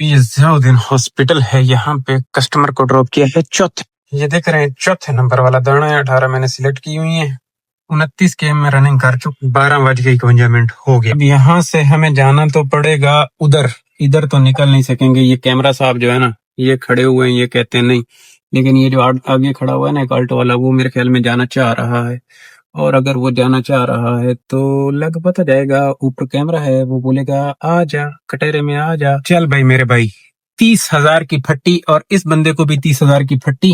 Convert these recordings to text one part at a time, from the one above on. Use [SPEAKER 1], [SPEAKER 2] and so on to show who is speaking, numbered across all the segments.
[SPEAKER 1] ये जियाउद्दीन हॉस्पिटल है। यहाँ पे कस्टमर को ड्रॉप किया है चौथे, ये देख रहे हैं चौथे नंबर वाला दाना है। 18 मैंने सिलेक्ट की हुई है। 29 के में रनिंग कर चुका। 12:51 हो गया। अब यहाँ से हमें जाना तो पड़ेगा उधर। इधर तो निकल नहीं सकेंगे। ये कैमरा साहब जो है ना, ये खड़े हुए हैं, ये कहते हैं नहीं, लेकिन ये जो आगे खड़ा हुआ है ना एक ऑल्टो वाला, वो मेरे ख्याल में जाना चाह रहा है। और अगर वो जाना चाह रहा है तो लग पता जाएगा। ऊपर कैमरा है, वो बोलेगा आ जा कटेरे में आ जा। चल भाई मेरे भाई, 30,000 की फट्टी और इस बंदे को भी 30,000 की फट्टी।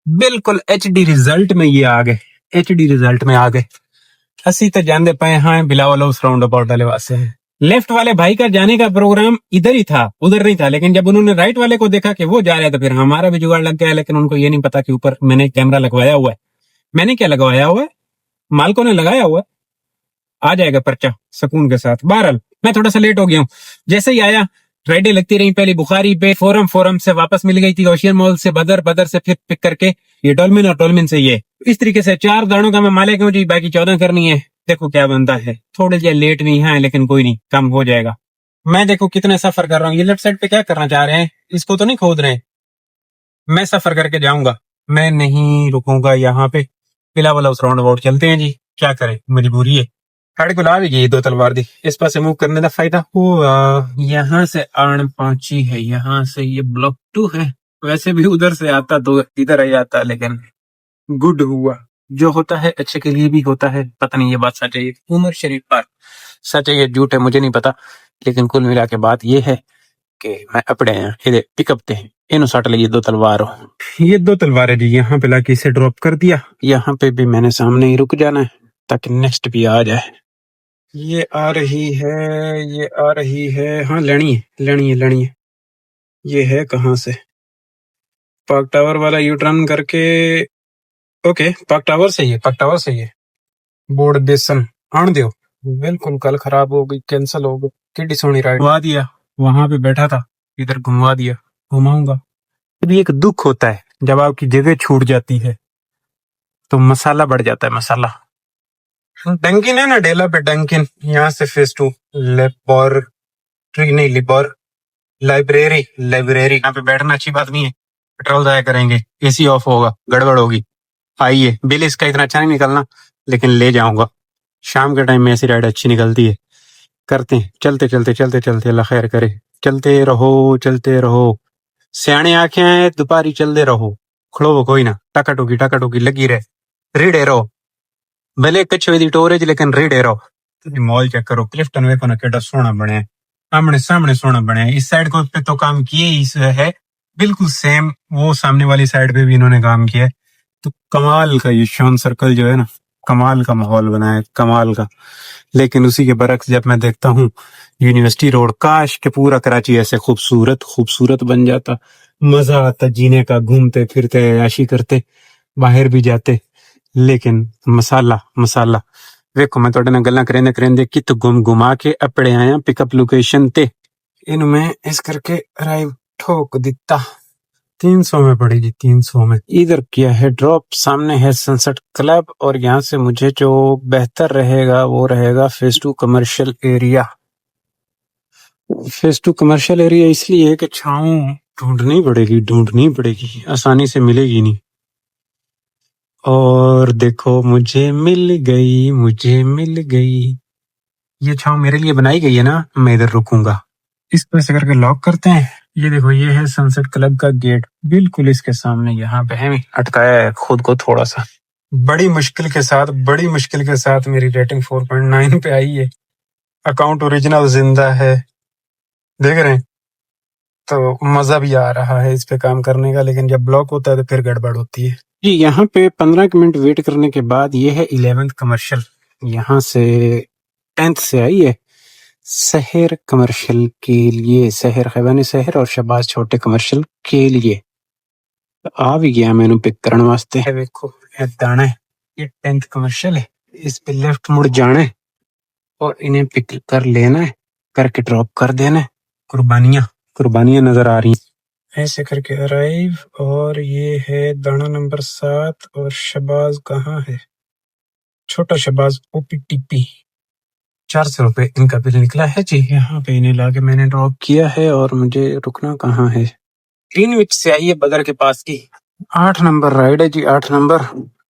[SPEAKER 1] बिल्कुल HD रिजल्ट में ये आ गए। HD रिजल्ट में आ गए। ਅਸੀਂ तो जानते पाए हाँ बिलावल उस राउंड अबाउट वाले वासे है। लेफ्ट वाले भाई का जाने का प्रोग्राम इधर ही था, उधर नहीं था, लेकिन जब उन्होंने राइट वाले को देखा कि वो जा रहा है तो फिर हमारा भी जुगाड़ लग गया। लेकिन उनको ये नहीं पता कि ऊपर मैंने कैमरा लगवाया हुआ है। मैंने क्या लगवाया हुआ है, मालकों ने लगाया हुआ है। आ जाएगा पर्चा सुकून के साथ। बहरहाल मैं थोड़ा सा लेट हो गया हूँ। जैसे ही आया राइडें लगती रही। पहले बुखारी पे, फोरम से वापस मिल गई थी, ओशियन मॉल से, बदर से फिर पिक करके ये डोलमिन और डोलमिन से ये। इस तरीके से 4 दानों का मैं मालिक हूँ जी, बाकी 14 करनी है। देखो क्या बनता है। थोड़े जे लेट भी हैं लेकिन कोई नहीं, कम हो जाएगा। मैं देखो कितने सफर कर रहा हूँ। ये लेफ्ट साइड पे क्या करना चाह रहे हैं, इसको तो नहीं खोद रहे हैं। मैं सफर करके जाऊंगा, मैं नहीं रुकूंगा यहाँ पे। पिला वाला उस राउंड अबाउट चलते हैं जी, क्या करें मजबूरी है। साढ़े को ला भी गई 2 तलवार दी। इस पास से मूव करने का फायदा हुआ। यहाँ से आन पहुंची है, यहाँ से ये ब्लॉक 2 है। वैसे भी उधर से आता तो इधर आ जाता, लेकिन गुड हुआ। जो होता है अच्छे के लिए भी होता है। पता नहीं ये बात सच है, ये उमर शरीफ पार्क सच है ये झूठ है मुझे नहीं पता, लेकिन कुल मिला के बात ये है कि मैं अपने ये पिकअप ते इन सट लगी 2 तलवार। ये 2 तलवार है जी। यहाँ पे लाके इसे ड्रॉप कर दिया। यहाँ पे भी मैंने सामने ही रुक जाना है ताकि नेक्स्ट भी आ जाए। ये आ रही है, ये आ रही है। हाँ लेनी है। ये है कहाँ से, पार्क टावर वाला यू टर्न करके। ओके पार्क टावर से ही है। बोर्ड बेसन आन दियो। बिल्कुल कल खराब हो गई, कैंसिल हो गई। किड्डी सोनी राइड घुमा दिया। वहां पे बैठा था, इधर घुमा दिया। घुमाऊंगा। भी एक दुख होता है जब आपकी जगह छूट जाती है तो मसाला बढ़ जाता है। मसाला डंकिन है ना डेला पे, डंकिन। यहाँ से फेस 2 लेबोरेटरी नहीं लिबोर लाइब्रेरी यहाँ पे बैठना अच्छी बात नहीं है। पेट्रोल जाया करेंगे, AC ऑफ होगा, गड़बड़ होगी। आइए, बिल इसका इतना अच्छा नहीं निकलना, लेकिन ले जाऊंगा। शाम के टाइम में ऐसी राइड अच्छी निकलती है। करते हैं, चलते अल्लाह खैर करे। चलते रहो। सियाने आंखें हैं, दोपहरी चलते रहो। खड़ो कोई ना, टाका टोकी लगी रहे। रीडे रहो, भले कछुए दी टोरेज लेकिन रीडे रहो। मॉल चेक करो, क्लिफ्टन वेखो ना केड़ा सोहना बनया है। आमने सामने सोहना बनया है। इस साइड को पे तो काम किए ही है, बिल्कुल सेम वो सामने वाली साइड पे भी इन्होंने काम किया है। तो कमाल का ये शान सर्कल जो है ना, कमाल का माहौल बना है, कमाल का। लेकिन उसी के बरक्स जब मैं देखता हूँ यूनिवर्सिटी रोड, काश के पूरा कराची ऐसे खूबसूरत बन जाता। मजा आता जीने का, घूमते फिरते ऐशी करते, बाहर भी जाते। लेकिन मसाला वेखो, मैं थोड़े ना गल्ला करेंदे कित घुमा के अपने आया पिकअप लोकेशन ते। इनमें इस करके अराइव ठोक दिता। 300 में पड़ेगी, 300 में। इधर किया है ड्रॉप, सामने है सनसेट क्लब, और यहाँ से मुझे जो बेहतर रहेगा वो रहेगा phase 2 commercial area. Phase 2 commercial area इसलिए कि छाँव ढूंढनी पड़ेगी, आसानी से मिलेगी नहीं। और देखो मुझे मिल गई। ये छाँव मेरे लिए बनाई गई है ना, मैं इधर रुकूंगा। इस पर से करके लॉक करते हैं। ये देखो, ये है सनसेट क्लब का गेट, बिल्कुल इसके सामने। यहाँ पे है अटकाया है खुद को थोड़ा सा। बड़ी मुश्किल के साथ मेरी रेटिंग 4.9 पे आई है। अकाउंट ओरिजिनल जिंदा है, देख रहे हैं, तो मजा भी आ रहा है इस पे काम करने का। लेकिन जब ब्लॉक होता है तो फिर गड़बड़ होती है जी। यहाँ पे 15 मिनट वेट करने के बाद ये है 11th कमर्शियल। यहाँ से 10th से आई है शहर कमर्शियल के लिए, शहर खैबानी शहर और शहबाज छोटे कमर्शियल के लिए। आ भी गया मैंने पिक करने वास्ते। देखो ये दाना है, ये 10th कमर्शियल है। इस पे लेफ्ट मुड़ जाना है और इन्हें पिक कर लेना है, करके ड्रॉप कर देना है। कुर्बानियां नजर आ रही हैं। ऐसे करके अराइव, और ये है दाना नंबर 7। और शहबाज कहाँ है, छोटा शहबाज OPTP। 400 रुपये इनका बिल निकला है जी। यहाँ पे इन्हें लाके मैंने ड्रॉप किया है और मुझे रुकना कहाँ है। ग्रीनविच से आई है बदर के पास की। 8 नंबर राइड है जी, 8 नंबर।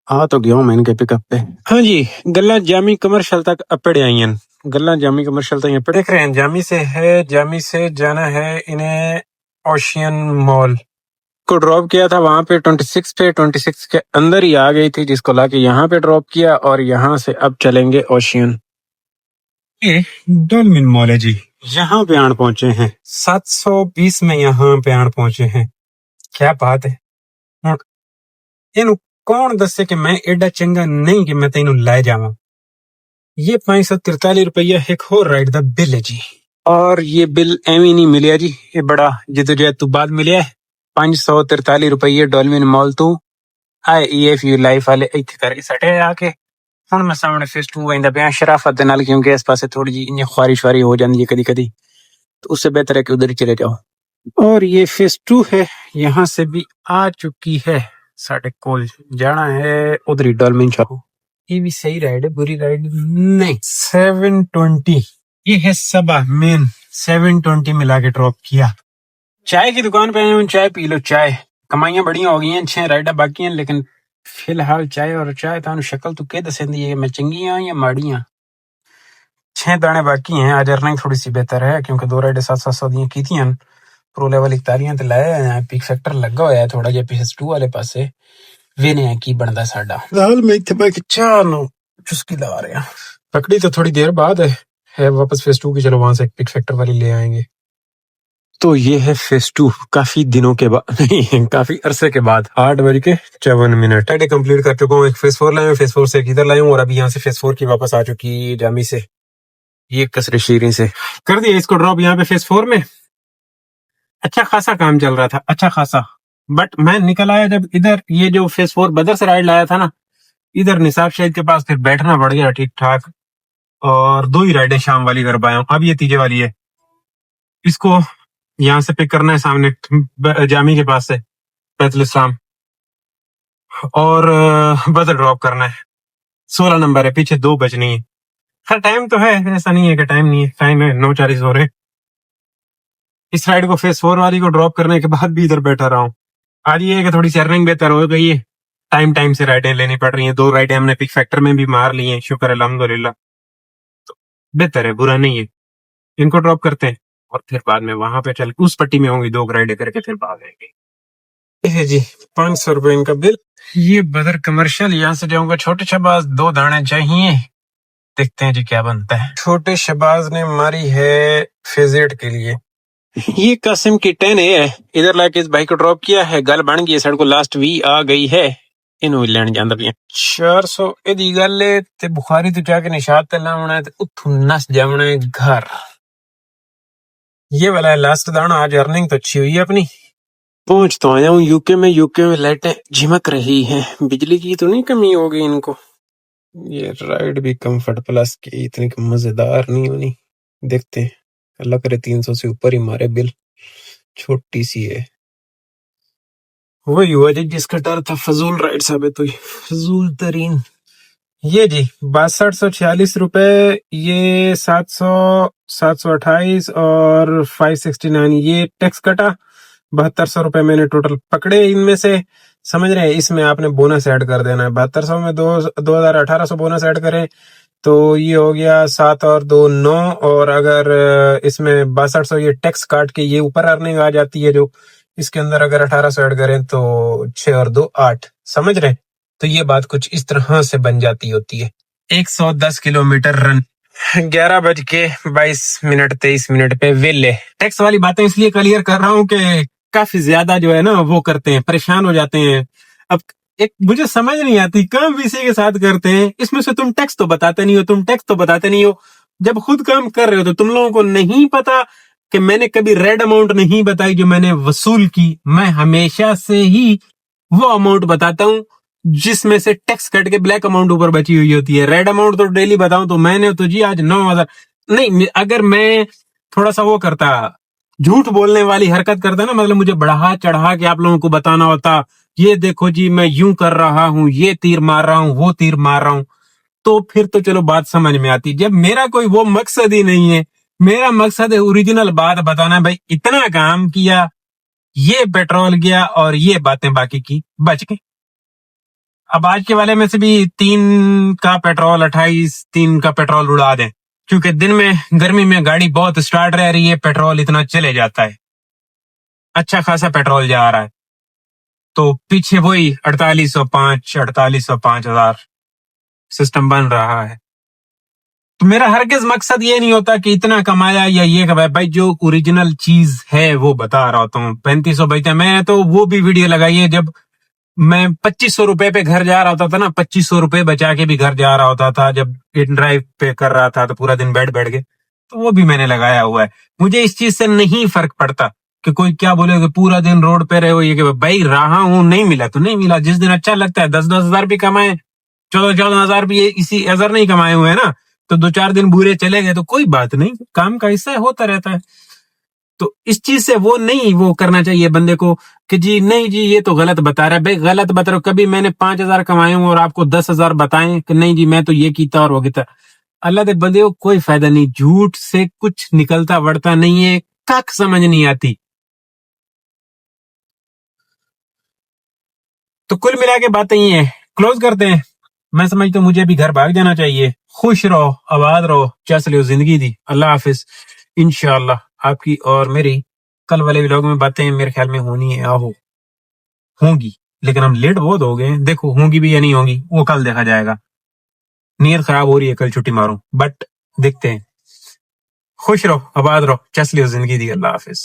[SPEAKER 1] आ तो गया हूँ मैं इनके पिकअप पे। हाँ जी, गल्ला जामी कमर्शियल तक अपड़े आई हैं। गल्ला जामी कमर्शियल तक अपड़े देख रहे हैं। जामी से है, जामी से जाना है इन्हें ओशियन मॉल को ड्रॉप किया था वहां पे 26 पे, 26 के अंदर ही आ गई थी जिसको लाके यहाँ पे ड्रॉप किया और यहाँ से अब चलेंगे ओशियन। ये डॉल्फिन मॉल है जी, यहाँ पे आन पहुंचे हैं 720 में, यहाँ पे आन पहुंचे हैं। क्या बात है। हुण इनू कौन दसे कि मैं एडा चंगा नहीं कि मैं तेनू लै जावां। ये 543 रुपया एक होर राइड दा बिल है जी, और ये बिल एवं नहीं मिलिया जी, ये बड़ा जिदोजहद तो बाद मिलिया है। 543 रुपये डॉल्फिन मॉल तू आए EFU लाइफ वाले इत्थे करके सटे आके। ਹੁਣ मैं सामने फेस 2 आइंदा पिया शराफत दे नाल, क्योंकि इस पासे थोड़ी जी इन्नी ख्वारिश वारी हो जाती है कदी कदी, तो उससे बेहतर है कि उधर ही चले जाओ। और ये फेस 2 है, यहाँ से भी आ चुकी है। साढ़े कोल जाना है उधर ही डॉल्फिन छापो। ये भी सही राइड है, बुरी राइड नहीं। 720 ये है सबा मेन, 720 मिला के ड्रॉप किया। चाय की दुकान पे आए हूं, चाय पी लो। चाय कमाइयां बढ़िया हो गई हैं, 6 राइडा बाकी हैं, लेकिन फिलहाल चाय और चाय थानू शक्ल तो कह दसेंदी है मैं चंगियां या माड़ियां। 6 दाने बाकी हैं। आज अर्निंग थोड़ी सी बेहतर है क्योंकि 2 राइडे 700 ਦੀਆਂ ਕੀਤੀਆਂ प्रो लेवल 41 ਤੇ ਲਾਇਆ। ਪਿਕ ਫੈਕਟਰ ਲੱਗਾ ਹੋਇਆ ਹੈ ਥੋੜਾ ਜਿਹਾ PS2 ਵਾਲੇ ਪਾਸੇ। ਵੇਨੇ ਕੀ ਬਣਦਾ ਸਾਡਾ। ਫਿਲਹਾਲ ਮੈਂ ਇੱਥੇ ਬੈ ਕੇ ਚਾਹ ਨੂੰ ਚੁਸਕੀ ਲਾ ਰਿਹਾ। पकड़ी तो थोड़ी देर बाद है वापस फेस 2 की, चलो वहां से पिक फैक्टर वाली ले आएंगे। तो ये है फेस 2, काफी दिनों के बाद नहीं, काफी अरसे के बाद। 8:54 राइड कंप्लीट कर चुका हूँ। एक फेस 4 लाया हूँ, फेस 4 से किधर लाया हूँ, और अभी यहाँ से फेस 4 की वापस आ चुकी जामी से, ये कसरे शीरी से कर दिया इसको ड्रॉप यहाँ पे फेस 4 में। अच्छा खासा काम चल रहा था, अच्छा खासा। बट मैं निकल आया जब इधर, ये जो फेस 4 बदर से राइड लाया था ना, इधर निसाब शाहिद के पास फिर बैठना पड़ गया ठीक ठाक, और 2 ही राइडें शाम वाली कर पाया हूँ। अब ये तीजे वाली है, इसको यहाँ से पिक करना है सामने जामी के पास से बैतुल इस्लाम, और बदर ड्रॉप करना है। 16 नंबर है, पीछे 2 बजनी है। हर टाइम तो है, ऐसा नहीं है कि टाइम नहीं है, टाइम है। 9:40 हो रहे। इस राइड को फेस 4 वाली को ड्रॉप करने के बाद भी इधर बैठा रहा हूँ। आज ये है कि थोड़ी सी अर्निंग बेहतर हो गई है, टाइम से राइडें लेनी पड़ रही हैं। 2 राइडें हमने पिक फैक्टर में भी मार ली हैं, शुक्र अल्हम्दुलिल्लाह। तो बेहतर है, बुरा नहीं है। इनको ड्रॉप करते हैं और फिर बाद में वहां पे चल उस पट्टी में होंगी 2 राइडें करके फिर भाग आएंगे। ये है जी 500 रुपए इनका बिल। ये बदर कमर्शियल, यहाँ से जाऊंगा छोटे शहबाज। 2 दाने चाहिए, देखते हैं जी क्या बनता है। छोटे शहबाज ने मारी है फेजेट के लिए। ये कासिम की 10 है, इधर लाके इस भाई को ड्रॉप किया है। गल बन गई, सड़क को लास्ट वी आ गई है। इनू लैंड जांदा पिया 400 एदी गल है ते बुखारी तो जाके निशात ते लावना है ते उथू नस जावना है घर। ये वाला है लास्ट दाना। आज अर्निंग तो अच्छी हुई है अपनी। पहुंच तो आया हूँ यूके में। यूके में लाइटें झिमक रही हैं, बिजली की तो नहीं कमी हो गई इनको। ये राइड भी कंफर्ट प्लस की इतनी मजेदार नहीं होनी, देखते हैं। अल्लाह करे 300 से ऊपर ही मारे बिल, छोटी सी है। वही हुआ जी जिसका डर था, फजूल राइड साबित हुई, फजूल तरीन। ये जी 6246 रुपए, ये 728 और 569, ये टैक्स कटा। 7200 रुपए मैंने टोटल पकड़े इनमें से, समझ रहे हैं। इसमें आपने बोनस ऐड कर देना है। 7200 में 2800 बोनस ऐड करें तो ये हो गया 7 और 2 9, और अगर इसमें 6200 ये टैक्स काट के ये ऊपर अर्निंग आ जाती है जो इसके अंदर, अगर 1800 ऐड करें तो 6 और 2 8, समझ रहे। तो ये बात कुछ इस तरह से बन जाती होती है। 110 किलोमीटर रन 11:22 पे वेले। टैक्स वाली बातें इसलिए क्लियर कर रहा हूँ कि काफी ज्यादा जो है ना वो करते हैं, परेशान हो जाते हैं। अब एक मुझे समझ नहीं आती, काम भी इसी के साथ करते हैं, इसमें से तुम टैक्स तो बताते नहीं हो, तुम टैक्स तो बताते नहीं हो। जब खुद काम कर रहे हो तो तुम लोगों को नहीं पता कि मैंने कभी रेड अमाउंट नहीं बताई जो मैंने वसूल की। मैं हमेशा से ही वो अमाउंट बताता हूँ जिसमें से टैक्स कट के ब्लैक अमाउंट ऊपर बची हुई होती है। रेड अमाउंट तो डेली बताऊं तो मैंने तो जी आज 9,000 नहीं, अगर मैं थोड़ा सा वो करता, झूठ बोलने वाली हरकत करता ना, मतलब मुझे बढ़ा चढ़ा के आप लोगों को बताना होता, ये देखो जी मैं यूं कर रहा हूं, ये तीर मार रहा हूं, वो तीर मार रहा हूं, तो फिर तो चलो बात समझ में आती। जब मेरा कोई वो मकसद ही नहीं है, मेरा मकसद है ओरिजिनल बात बताना, भाई इतना काम किया, ये पेट्रोल गया और ये बातें बाकी की बच गई। अब आज के वाले में से भी 3 का पेट्रोल 28, 3 का पेट्रोल उड़ा दें, क्योंकि दिन में गर्मी में गाड़ी बहुत स्टार्ट रह रही है, पेट्रोल इतना चले जाता है, अच्छा खासा पेट्रोल जा रहा है, तो पीछे वही 4805 सिस्टम बन रहा है। तो मेरा हरगिज मकसद ये नहीं होता कि इतना कमाया या ये कमाया, भाई जो ओरिजिनल चीज है वो बता रहा होता हूँ। 3500 बचता है, मैंने तो वो भी वीडियो लगाई है जब मैं 2500 रुपए पे घर जा रहा होता था ना, 2500 रुपए बचा के भी घर जा रहा होता था, जब इन ड्राइव पे कर रहा था तो पूरा दिन बैठ बैठ के, तो वो भी मैंने लगाया हुआ है। मुझे इस चीज से नहीं फर्क पड़ता कि कोई क्या बोले कि पूरा दिन रोड पे रहे हो, ये कि भाई रहा हूँ, नहीं मिला तो नहीं मिला। जिस दिन अच्छा लगता है 10-10 हजार भी कमाए, 14-14 हजार भी इसी अजर नहीं कमाए हुए हैं ना, तो 2-4 दिन बुरे चले गए तो कोई बात नहीं, काम का हिस्सा होता रहता है। तो इस चीज से वो नहीं वो करना चाहिए बंदे को कि जी नहीं जी ये तो गलत बता रहा है। भाई गलत बता रहे हो, कभी मैंने 5,000 कमाए हूं और आपको 10,000 बताएं कि नहीं जी मैं तो ये कीता और वो कीता, अल्लाह के बंदे को कोई फायदा नहीं। झूठ से कुछ निकलता बढ़ता नहीं है, कख समझ नहीं आती। तो कुल मिला के बातें ये है, क्लोज करते हैं। मैं समझता हूँ मुझे भी घर भाग जाना चाहिए। खुश रहो, आबाद रहो, चस लो जिंदगी दी। अल्लाह हाफिज। इंशाअल्लाह आपकी और मेरी कल वाले व्लॉग में बातें मेरे ख्याल में होनी है, आहो होंगी, लेकिन हम लेट बहुत हो गए हैं। देखो होंगी भी या नहीं होंगी वो कल देखा जाएगा। नीयत खराब हो रही है कल छुट्टी मारूं, बट देखते हैं। खुश रहो, आबाद रहो, चस लो जिंदगी दी। अल्लाह हाफिज।